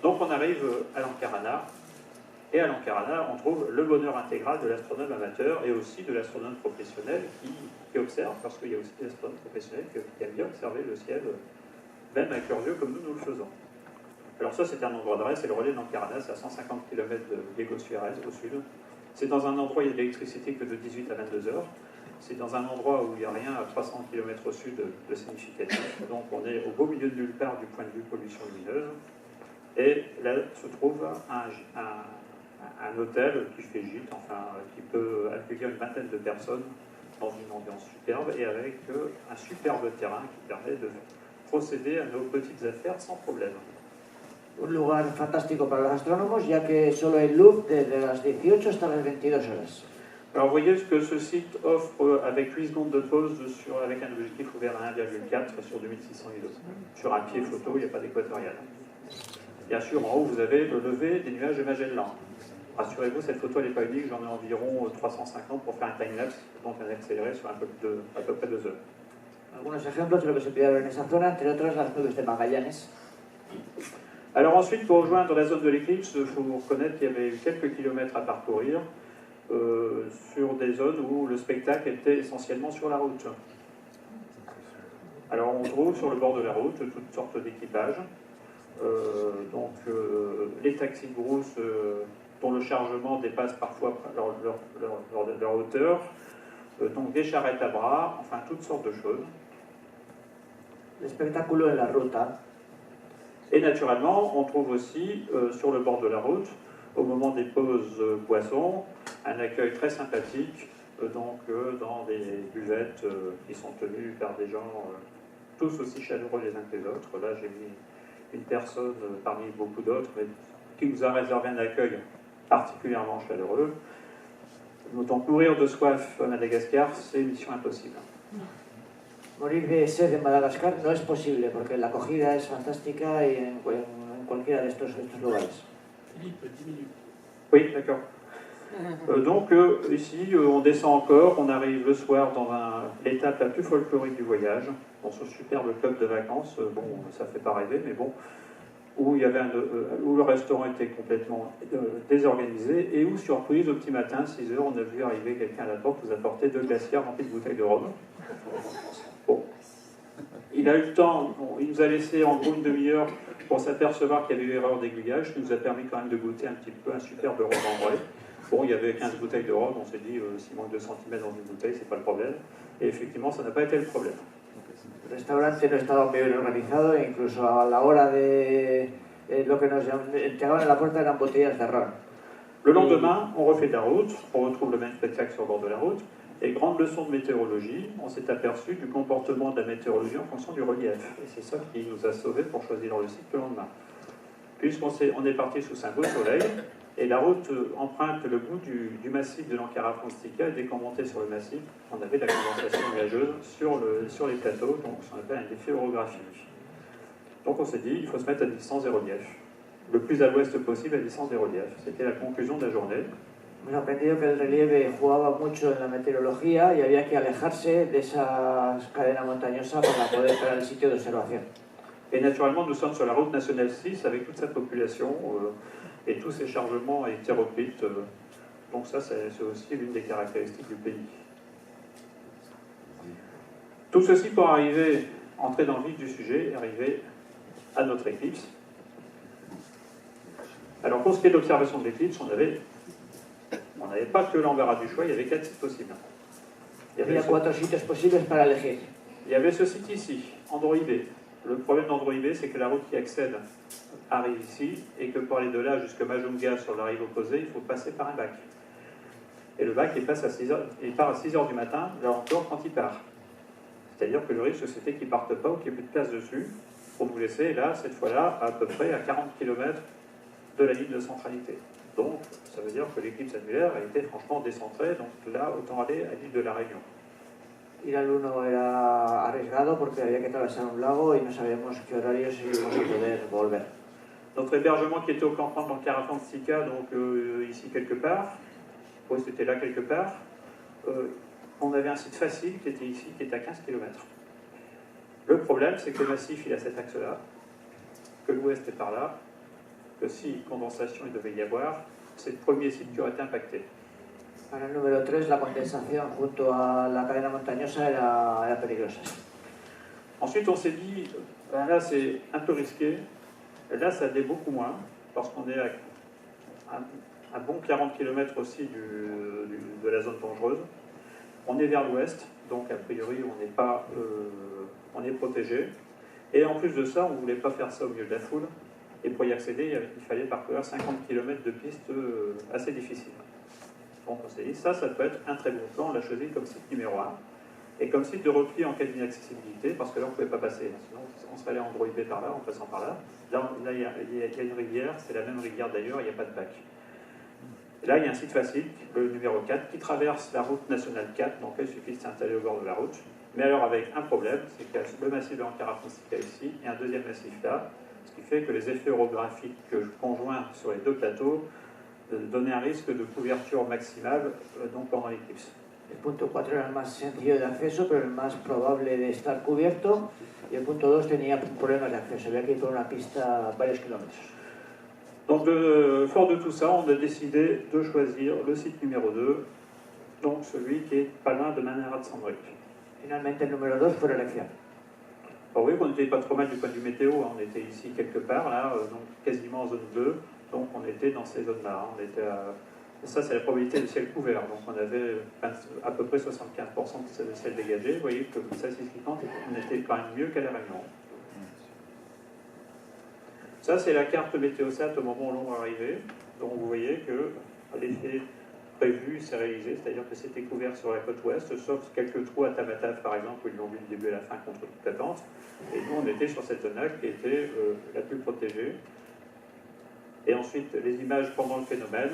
Donc on arrive à l'Ankarana, et à l'Ankarana, on trouve le bonheur intégral de l'astronome amateur et aussi de l'astronome professionnel qui observe, parce qu'il y a aussi des astronomes professionnels qui aiment bien observer le ciel, même à cœur comme nous le faisons. Alors ça, c'est un endroit d'arrêt, c'est le relais de l'Ankarana, c'est à 150 km de Diego Suarez, au sud. C'est dans un endroit où il y a de l'électricité que de 18 à 22 heures. C'est dans un endroit où il n'y a rien à 300 km au sud de significatif. Donc on est au beau milieu de nulle part du point de vue pollution lumineuse. Et là se trouve un hôtel qui fait gîte, enfin, qui peut accueillir une vingtaine de personnes dans une ambiance superbe et avec un superbe terrain qui permet de procéder à nos petites affaires sans problème. Un lugar fantástico para los astrónomos, ya que solo hay luz desde las 18 hasta las 22 horas. Alors vous voyez ce que ce site offre avec 8 secondes de pause avec un objectif ouvert à 1,4 sur 2600 ISO. Sur un pied photo, il n'y a pas d'équatorial. Bien sûr, en haut, vous avez le lever des nuages de Magellan. Rassurez-vous, cette photo n'est pas unique, j'en ai environ 350 pour faire un time-lapse, donc un accéléré sur à peu près 2 heures. Algunos ejemplos de lo que se puede ver en esa zona, entre otras las nubes de Magallanes. Alors ensuite, pour rejoindre la zone de l'éclipse, il faut reconnaître qu'il y avait quelques kilomètres à parcourir sur des zones où le spectacle était essentiellement sur la route. Alors on trouve sur le bord de la route toutes sortes d'équipages. Les taxis de brousse dont le chargement dépasse parfois leur hauteur, donc des charrettes à bras, enfin toutes sortes de choses. L'espectáculo en la ruta. Et naturellement, on trouve aussi sur le bord de la route, au moment des pauses boissons, un accueil très sympathique, dans des buvettes qui sont tenues par des gens tous aussi chaleureux les uns que les autres. Là, j'ai mis une personne parmi beaucoup d'autres, mais qui nous a réservé un accueil particulièrement chaleureux. Donc mourir de soif à Madagascar, c'est une mission impossible. Morir de sed en Madagascar no es posible, porque la acogida es fantástica y en cualquiera de estos lugares. Philippe, 10 minutes. Oui, d'accord. Ici, on descend encore, on arrive le soir dans l'étape la plus folklorique du voyage, dans ce superbe club de vacances, bon, ça fait pas rêver, mais bon, où le restaurant était complètement désorganisé, et où, surprise, au petit matin, 6 heures, on a vu arriver quelqu'un à la porte, nous apporter 2 glacières remplies de bouteilles de rhum. Bon. Il a eu le temps, il nous a laissé en gros une demi-heure pour s'apercevoir qu'il y avait eu erreur d'aiguillage, qui nous a permis quand même de goûter un petit peu un superbe rhum ambré. Bon, il y avait 15 bouteilles de rhum, on s'est dit, s'il manque 2 cm dans une bouteille, c'est pas le problème. Et effectivement, ça n'a pas été le problème. El restaurante no estaba muy bien organizado e incluso a la hora de lo que nos entregaban en la puerta eran botellas de ron. Le lendemain, on refait de la route, on retrouve le même spectacle sur le bord de la route, et grande leçon de météorologie, on s'est aperçu du comportement de la météorologie en fonction du relief. Et c'est ça qui nous a sauvés pour choisir le site le lendemain. Puisqu'on est parti sous un beau soleil, et la route emprunte le bout du massif de l'Ankara Franstica, et dès qu'on montait sur le massif, on avait de la condensation nuageuse sur les plateaux, donc ce qu'on appelle un effet orographique. Donc on s'est dit, il faut se mettre à distance des reliefs, le plus à l'ouest possible à distance des reliefs. C'était la conclusion de la journée. Hemos aprendido que el relieve jugaba mucho en la meteorología y había que alejarse de esa cadena montañosa para poder estar al sitio de observación. Et naturellement, nous sommes sur la route nationale 6 avec toute sa population et tous ses chargements hétéroclites. Donc ça, c'est aussi l'une des caractéristiques du pays. Tout ceci pour entrer dans le vif du sujet et arriver à notre éclipse. Alors pour ce qui est de l'observation de l'éclipse, on n'avait pas que l'embarras du choix, il y avait 4 sites possibles. Había 4 sitios posibles para elegir. Il y avait ce site ici, Android B. Le problème d'Android B, c'est que la route qui accède arrive ici, et que pour aller de là jusqu'à Majunga sur la rive opposée, il faut passer par un bac. Et le bac, il part à 6 heures du matin, là encore, quand il part. C'est-à-dire que le risque, c'était qu'il ne parte pas ou qu'il n'y ait plus de place dessus, pour nous laisser, là, cette fois-là, à peu près à 40 km de la ligne de centralité. Donc, ça veut dire que l'éclipse annulaire a été franchement décentrée, donc là, autant aller à l'île de la Réunion. Ir al 1 era arriesgado porque había que atravesar un lago y no sabíamos qué horarios íbamos a poder volver. Notre hébergement qui était au campement dans le Carafantica, donc ici quelque part, oui, c'était là quelque part, on avait un site facile qui était ici, qui était à 15 km. Le problème, c'est que le massif, il a cet axe-là, que l'ouest est par là, que si condensation il devait y avoir, c'est le premier site qui aurait été impacté. Para el número 3, la condensación junto a la cadena montañosa era peligrosa. Ensuite, on s'est dit, ben là c'est un peu risqué, là ça l'est beaucoup moins, parce qu'on est à un bon 40 km aussi de la zone dangereuse. On est vers l'ouest, donc a priori on est protégé. Et en plus de ça, on ne voulait pas faire ça au milieu de la foule. Et pour y accéder, il fallait parcourir 50 km de pistes assez difficiles. Donc on s'est dit, ça peut être un très bon plan. On l'a choisi comme site numéro 1. Et comme site de repli en cas d'inaccessibilité, parce que là on ne pouvait pas passer. Sinon on serait allé androider par là, en passant par là. Là il y a une rivière, c'est la même rivière d'ailleurs, il n'y a pas de bac. Là, il y a un site facile, le numéro 4, qui traverse la route nationale 4, donc il suffit de s'installer au bord de la route. Mais alors avec un problème, c'est qu'il y a le massif de l'Ankara Principale ici et un deuxième massif là, ce qui fait que les effets orographiques conjoints sur les deux plateaux donnaient un risque de couverture maximale donc pendant l'éclipse. El punto 4 era el más sencillo de acceso, pero el más probable de estar cubierto, y el punto 2 tenía problemas de acceso, había que ir por una pista varios kilómetros. Donc, fort de tout ça, on a décidé de choisir le site numéro 2, donc celui qui est pas loin de Manara de Sandrick. Finalmente, el número 2 fue la elección. Alors, oui, on n'était pas trop mal du point de vue météo, hein. On était ici quelque part, là, donc quasiment en zone 2, donc on était dans ces zones-là. Hein. On était ça, c'est la probabilité de ciel couvert, donc on avait à peu près 75% de ciel dégagé. Vous voyez que statistiquement, on était quand même mieux qu'à la Réunion. Ça, c'est la carte météosat au moment où l'on va arriver. Donc vous voyez que l'effet prévu s'est réalisé, c'est-à-dire que c'était couvert sur la côte ouest, sauf quelques trous à Tamatave par exemple, où ils l'ont vu du début à la fin contre toute attente. Et nous, on était sur cette zone-là qui était la plus protégée. Et ensuite, les images pendant le phénomène,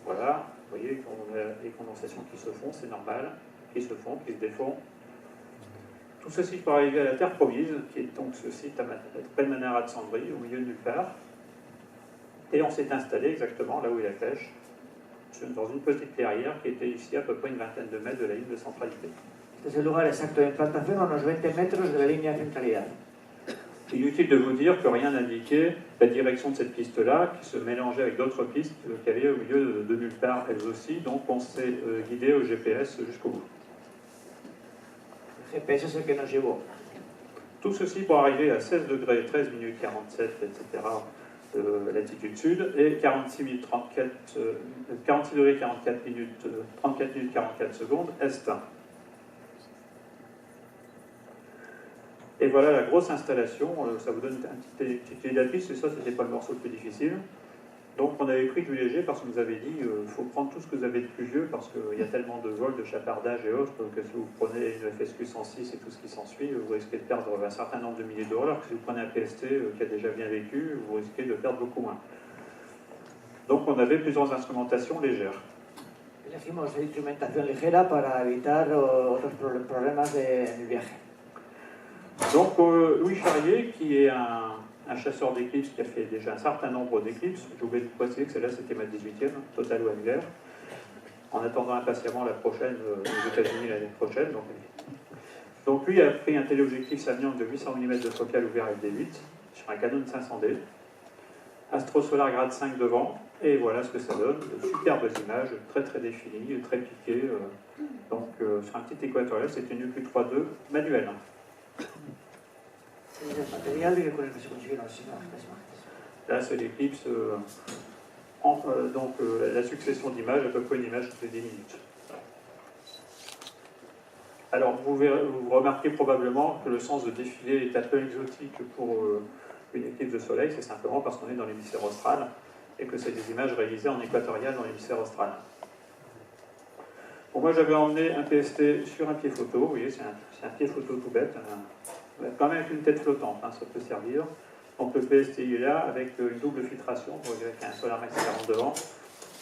voilà, vous voyez qu'on a les condensations qui se font, c'est normal, qui se font, qui se défont. Tout ceci pour arriver à la terre promise, qui est donc ce site près de Manara de Sandrick, au milieu de nulle part. Et on s'est installé exactement là où est la flèche, dans une petite clairière qui était ici à peu près une vingtaine de mètres de la ligne de centralité. Este es el lugar exacto de implantación, a unos 20 metros de la línea de centralidad. Inutile de vous dire que rien n'indiquait la direction de cette piste-là, qui se mélangeait avec d'autres pistes qui avaient au milieu de nulle part elles aussi, donc on s'est guidé au GPS jusqu'au bout. El GPS es el que nos llevó. Tout ceci pour arriver à 16 degrés 13 minutes 47, etc. Latitude sud, et 46 degrés 44 minutes 34 minutes 44 secondes est. Et voilà la grosse installation, ça vous donne une petite idée de la piste, et ça c'était pas le morceau le plus difficile. Donc on avait pris du léger parce qu'on nous avait dit il faut prendre tout ce que vous avez de plus vieux parce qu'il y a tellement de vols, de chapardage et autres que si vous prenez une FSQ 106 et tout ce qui s'ensuit, vous risquez de perdre un certain nombre de milliers d'euros, alors que si vous prenez un PST qui a déjà bien vécu, vous risquez de perdre beaucoup moins. Donc on avait plusieurs instrumentations légères. Elegimos instrumentación ligera para evitar otros problemas en el viaje. Donc Louis Charrier, qui est un chasseur d'éclipses qui a fait déjà un certain nombre d'éclipses, j'ai oublié de vous préciser que celle-là c'était ma 18e, totale ou annulaire, en attendant impatiemment la prochaine aux États-Unis l'année prochaine. Donc lui a pris un téléobjectif Samyang de 800 mm de focale ouvert FD8 sur un Canon 500D, Astro Solar grade 5 devant, et voilà ce que ça donne, de superbes images, très très définies, très piquées. Donc sur un petit équatorial, c'est une UQ 3.2 manuelle. Là, c'est l'éclipse, donc la succession d'images, à peu près une image toutes les 10 minutes. Alors, vous remarquez probablement que le sens de défilé est un peu exotique pour une éclipse de soleil, c'est simplement parce qu'on est dans l'hémisphère austral et que c'est des images réalisées en équatorial dans l'hémisphère austral. Bon, moi, j'avais emmené un PST sur un pied photo, vous voyez, c'est un pied photo tout bête, quand même avec une tête flottante, hein, ça peut servir. Donc le PSTI est là avec une double filtration, avec un Solar Max 40 devant.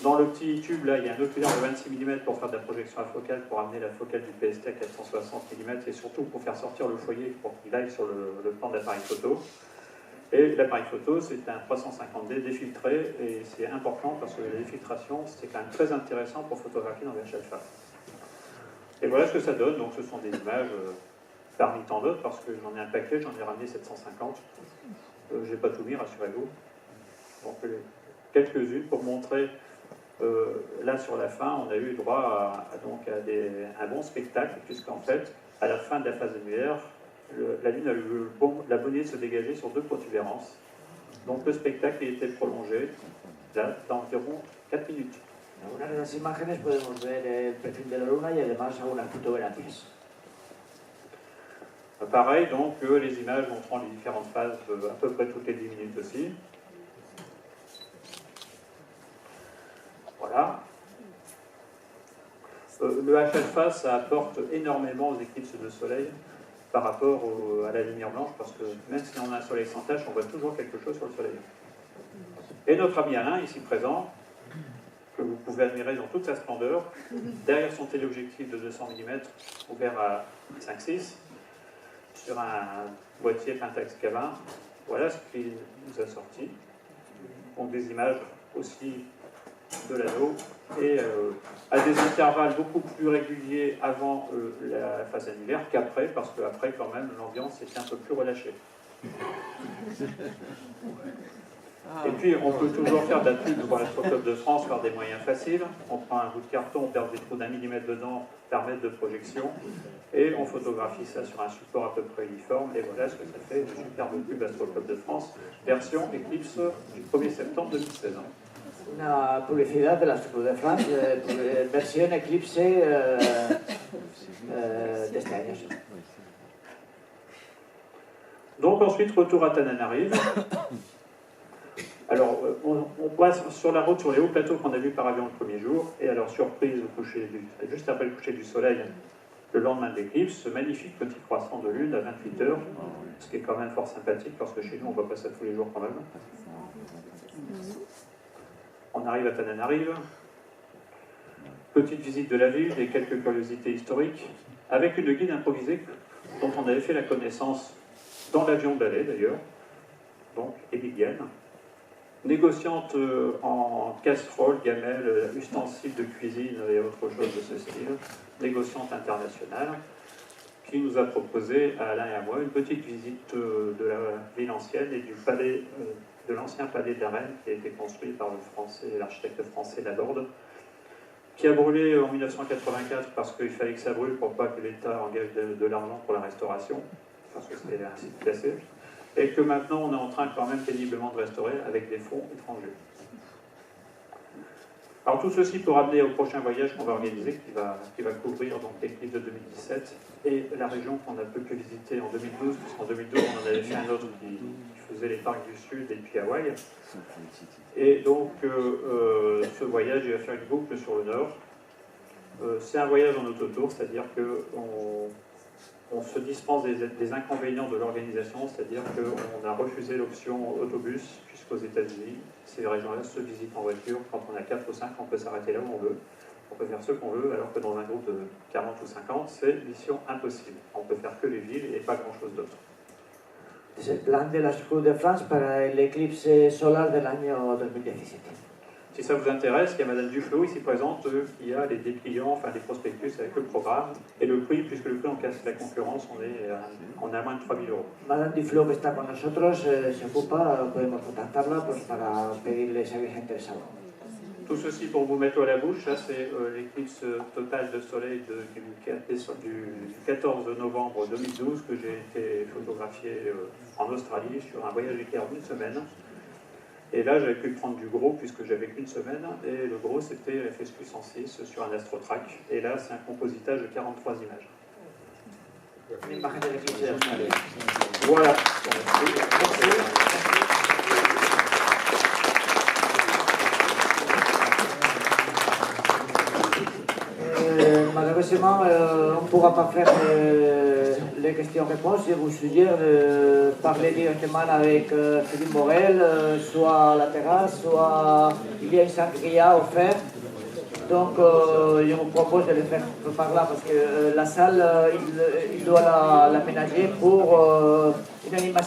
Dans le petit tube là, il y a un oculaire de 26 mm pour faire de la projection à focale, pour amener la focale du PST à 460 mm et surtout pour faire sortir le foyer pour qu'il aille sur le plan de l'appareil photo. Et l'appareil photo, c'est un 350D défiltré et c'est important parce que la défiltration, c'est quand même très intéressant pour photographier dans VHF. Et voilà ce que ça donne, donc ce sont des images parmi tant d'autres, parce que j'en ai un paquet, j'en ai ramené 750. J'ai pas tout mis, rassurez-vous. Donc quelques-unes pour montrer, là sur la fin, on a eu droit à un bon spectacle, puisqu'en fait, à la fin de la phase annulaire, la Lune a eu la bonne idée de se dégager sur 2 protubérances. Donc le spectacle a été prolongé d'environ 4 minutes. En algunas de las imágenes podemos ver el perfil de la Luna y además algunas protuberancias. Pareil, donc les images montrant les différentes phases à peu près toutes les 10 minutes aussi. Voilà. Le HFA, ça apporte énormément aux éclipses de soleil par rapport à la lumière blanche, parce que même si on a un soleil sans tache, on voit toujours quelque chose sur le soleil. Et notre ami Alain, ici présent, que vous pouvez admirer dans toute sa splendeur, derrière son téléobjectif de 200 mm, ouvert à 5,6, sur un boîtier Pentax K20, voilà ce qu'il nous a sorti. Donc des images aussi de l'anneau, et à des intervalles beaucoup plus réguliers avant la phase annulaire qu'après, parce qu'après, quand même, l'ambiance était un peu plus relâchée. Et puis, on peut toujours faire de la pub pour l'Astroclub de France par des moyens faciles. On prend un bout de carton, on perd des trous d'1 millimètre dedans, par mètre de projection, et on photographie ça sur un support à peu près uniforme, et voilà ce que ça fait, une superbe pub Astroclub de France, version Eclipse du 1er septembre 2016. Una publicidad de l'Astroclub de France, versión Eclipse de este año. Donc ensuite, retour à Tananarive. Alors, on passe sur la route sur les hauts plateaux qu'on a vus par avion le premier jour, et alors surprise, juste après le coucher du soleil, le lendemain de l'éclipse, ce magnifique petit croissant de lune à 28 heures, ce qui est quand même fort sympathique, parce que chez nous, on ne voit pas ça tous les jours quand même. On arrive à Tananarive, petite visite de la ville et quelques curiosités historiques, avec une guide improvisée dont on avait fait la connaissance dans l'avion d'aller d'ailleurs, donc Éligienne, négociante en casserole, gamelle, ustensiles de cuisine et autre chose de ce style, négociante internationale, qui nous a proposé à Alain et à moi une petite visite de la ville ancienne et du palais, de l'ancien palais de la Reine qui a été construit par l'architecte français Laborde, qui a brûlé en 1984 parce qu'il fallait que ça brûle pour pas que l'État engage de l'argent pour la restauration, parce que c'était un site classé, et que maintenant on est en train quand même péniblement de restaurer avec des fonds étrangers. Alors tout ceci pour amener au prochain voyage qu'on va organiser, qui va couvrir donc l'éclipse de 2017 et la région qu'on a peu pu visiter en 2012, puisqu'en 2012 on en avait fait un autre qui faisait les parcs du Sud et puis Hawaï. Et donc ce voyage il va faire une boucle sur le nord. C'est un voyage en autotour, c'est-à-dire qu'on se dispense des inconvénients de l'organisation, c'est-à-dire qu'on a refusé l'option autobus, puisqu'aux États-Unis, ces régions-là se visitent en voiture. Quand on a 4 ou 5, on peut s'arrêter là où on veut. On peut faire ce qu'on veut, alors que dans un groupe de 40 ou 50, c'est mission impossible. On peut faire que les villes et pas grand-chose d'autre. Es el plan de l'Astroclub de France para el eclipse solar del año 2017. Si ça vous intéresse, il y a Madame Duflo ici présente qui a les dépliants, enfin les prospectus avec le programme et le prix, puisque le prix on casse la concurrence, on est à moins de 3 000 €. Madame Duflo, que está con nosotros, se ocupa, podemos contactarla pues, para pedirle si alguien está interesado. Tout ceci pour vous mettre à la bouche, ça c'est l'éclipse totale de soleil du 14 novembre 2012 que j'ai été photographié en Australie sur un voyage éclair d'une semaine. Et là, j'avais pu prendre du gros puisque j'avais qu'une semaine. Et le gros, c'était FSQ 106 sur un AstroTrack. Et là, c'est un compositage de 43 images. Voilà. Malheureusement, on ne pourra pas faire les questions-réponses. Je vous suggère de parler directement avec Philippe Morel, soit à la terrasse, soit il y a une sangria offerte. Donc, je vous propose de le faire par là parce que la salle, il doit l'aménager pour une animation.